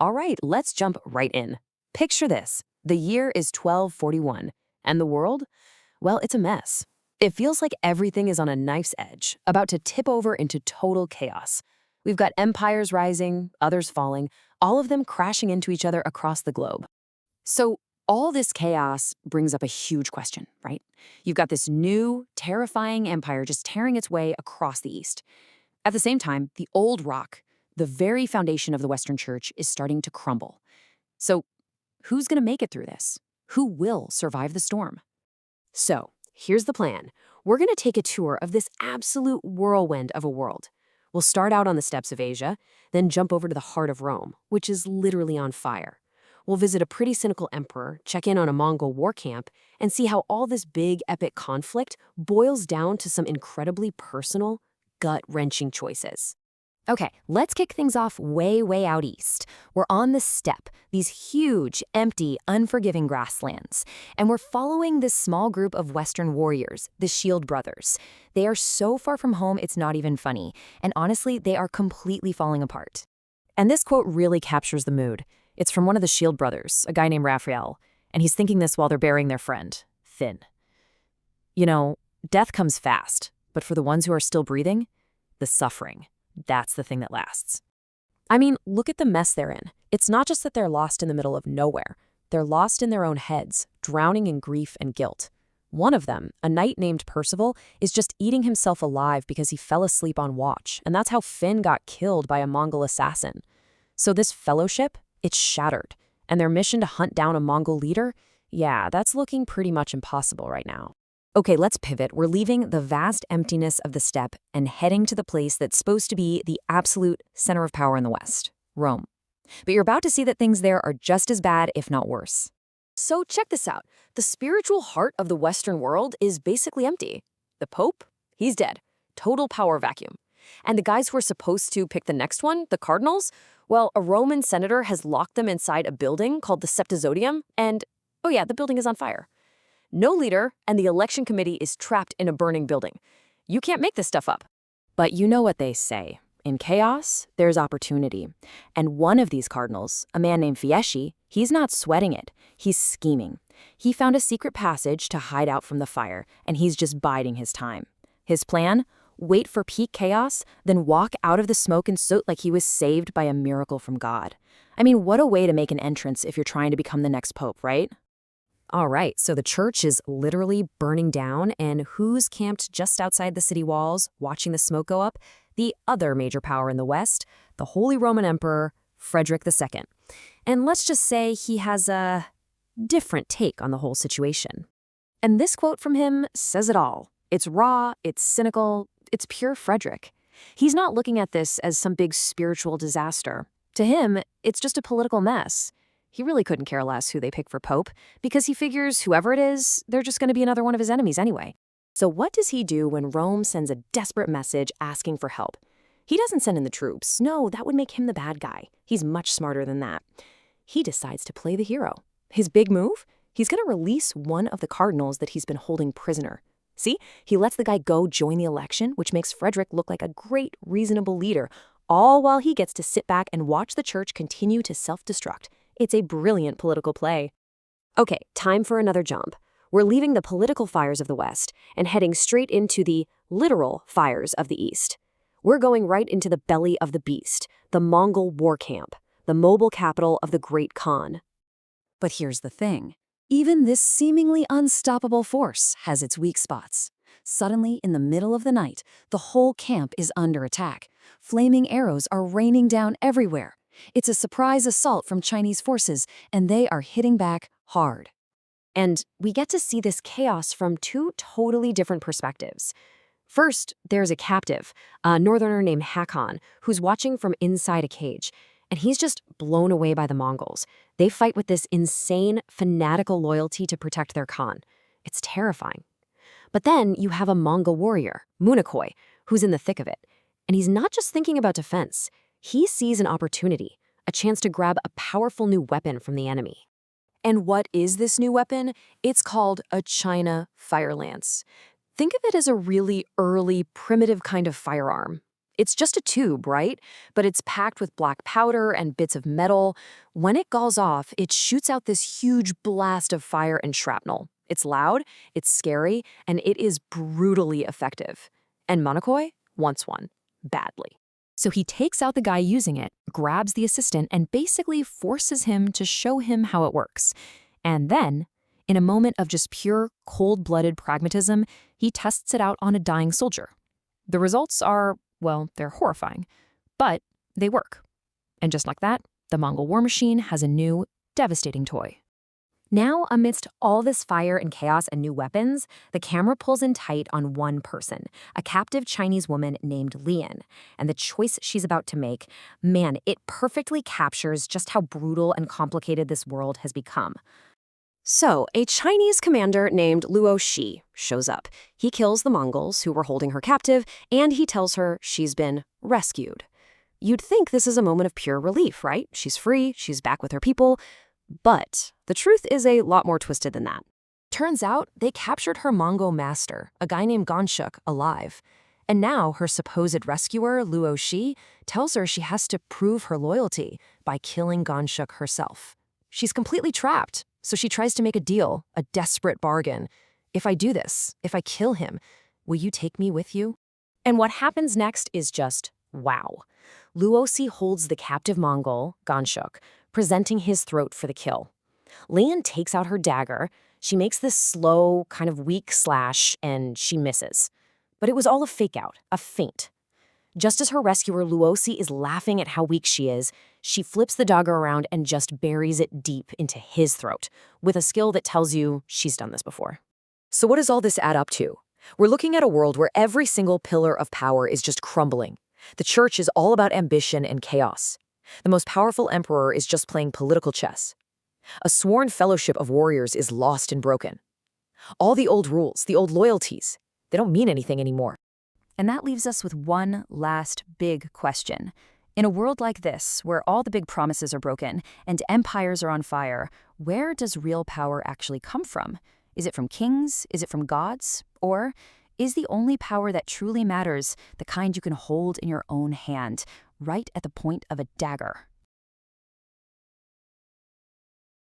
All right, let's jump right in. Picture this. The year is 1241, and the world? Well, it's a mess. It feels like everything is on a knife's edge, about to tip over into total chaos. We've got empires rising, others falling, all of them crashing into each other across the globe. So, all this chaos brings up a huge question, right? You've got this new, terrifying empire just tearing its way across the East. At the same time, the old rock, the very foundation of the Western Church, is starting to crumble. So, who's going to make it through this? Who will survive the storm? So, here's the plan. We're going to take a tour of this absolute whirlwind of a world. We'll start out on the steppes of Asia, then jump over to the heart of Rome, which is literally on fire. We'll visit a pretty cynical emperor, check in on a Mongol war camp, and see how all this big, epic conflict boils down to some incredibly personal, gut-wrenching choices. Okay, let's kick things off way out east. We're on the steppe, these huge, empty, unforgiving grasslands. And we're following this small group of Western warriors, the Shield Brothers. They are so far from home, it's not even funny. And honestly, they are completely falling apart. And this quote really captures the mood. It's from one of the Shield Brothers, a guy named Raphael. And he's thinking this while they're burying their friend, Finn. You know, death comes fast, but for the ones who are still breathing, the suffering. That's the thing that lasts. I mean, look at the mess they're in. It's not just that they're lost in the middle of nowhere. They're lost in their own heads, drowning in grief and guilt. One of them, a knight named Percival, is just eating himself alive because he fell asleep on watch, and that's how Finn got killed by a Mongol assassin. So this fellowship, it's shattered, and their mission to hunt down a Mongol leader, yeah, that's looking pretty much impossible right now. Okay, let's pivot. We're leaving the vast emptiness of the steppe and heading to the place that's supposed to be the absolute center of power in the West, Rome. But you're about to see that things there are just as bad, if not worse. So check this out. The spiritual heart of the Western world is basically empty. The Pope? He's dead. Total power vacuum. And the guys who are supposed to pick the next one, the cardinals, well, a Roman senator has locked them inside a building called the Septizodium, and, oh yeah, the building is on fire. No leader, and the election committee is trapped in a burning building. You can't make this stuff up. But you know what they say. In chaos, there's opportunity. And one of these cardinals, a man named Fieschi, he's not sweating it. He's scheming. He found a secret passage to hide out from the fire, and he's just biding his time. His plan? Wait for peak chaos, then walk out of the smoke and soot like he was saved by a miracle from God. I mean, what a way to make an entrance if you're trying to become the next pope, right? All right, so the church is literally burning down, and who's camped just outside the city walls, watching the smoke go up? The other major power in the West, the Holy Roman Emperor, Frederick II. And let's just say he has a different take on the whole situation. And this quote from him says it all. It's raw, it's cynical, it's pure Frederick. He's not looking at this as some big spiritual disaster. To him, it's just a political mess. He really couldn't care less who they pick for pope, because he figures whoever it is, they're just going to be another one of his enemies anyway. So what does he do when Rome sends a desperate message asking for help? He doesn't send in the troops. No, that would make him the bad guy. He's much smarter than that. He decides to play the hero. His big move? He's going to release one of the cardinals that he's been holding prisoner. See, he lets the guy go join the election, which makes Frederick look like a great, reasonable leader, all while he gets to sit back and watch the church continue to self-destruct. It's a brilliant political play. Okay, time for another jump. We're leaving the political fires of the West and heading straight into the literal fires of the East. We're going right into the belly of the beast, the Mongol war camp, the mobile capital of the Great Khan. But here's the thing. Even this seemingly unstoppable force has its weak spots. Suddenly, in the middle of the night, the whole camp is under attack. Flaming arrows are raining down everywhere. It's a surprise assault from Chinese forces, and they are hitting back hard. And we get to see this chaos from two totally different perspectives. First, there's a captive, a northerner named Hakon, who's watching from inside a cage, and he's just blown away by the Mongols. They fight with this insane, fanatical loyalty to protect their Khan. It's terrifying. But then you have a Mongol warrior, Munakoi, who's in the thick of it. And he's not just thinking about defense. He sees an opportunity, a chance to grab a powerful new weapon from the enemy. And what is this new weapon? It's called a China fire lance. Think of it as a really early, primitive kind of firearm. It's just a tube, right? But it's packed with black powder and bits of metal. When it galls off, it shoots out this huge blast of fire and shrapnel. It's loud, it's scary, and it is brutally effective. And Monokoi wants one, badly. So he takes out the guy using it, grabs the assistant, and basically forces him to show him how it works. And then, in a moment of just pure, cold-blooded pragmatism, he tests it out on a dying soldier. The results are, well, they're horrifying, but they work. And just like that, the Mongol war machine has a new, devastating toy. Now, amidst all this fire and chaos and new weapons, the camera pulls in tight on one person, a captive Chinese woman named Lian. And the choice she's about to make, man, it perfectly captures just how brutal and complicated this world has become. So, a Chinese commander named Luo Shi shows up. He kills the Mongols who were holding her captive, and he tells her she's been rescued. You'd think this is a moment of pure relief, right? She's free, she's back with her people. But the truth is a lot more twisted than that. Turns out they captured her Mongol master, a guy named Ganshuk, alive. And now her supposed rescuer, Luo Shi, tells her she has to prove her loyalty by killing Ganshuk herself. She's completely trapped, so she tries to make a deal, a desperate bargain. If I do this, if I kill him, will you take me with you? And what happens next is just wow. Luo Shi holds the captive Mongol, Ganshuk, presenting his throat for the kill. Lian takes out her dagger. She makes this slow, kind of weak slash, and she misses. But it was all a fake-out, a feint. Just as her rescuer, Luo Shi, is laughing at how weak she is, she flips the dagger around and just buries it deep into his throat, with a skill that tells you she's done this before. So what does all this add up to? We're looking at a world where every single pillar of power is just crumbling. The church is all about ambition and chaos. The most powerful emperor is just playing political chess. A sworn fellowship of warriors is lost and broken. All the old rules, the old loyalties, they don't mean anything anymore. And that leaves us with one last big question. In a world like this, where all the big promises are broken and empires are on fire, where does real power actually come from? Is it from kings? Is it from gods? Or is the only power that truly matters the kind you can hold in your own hand, right at the point of a dagger?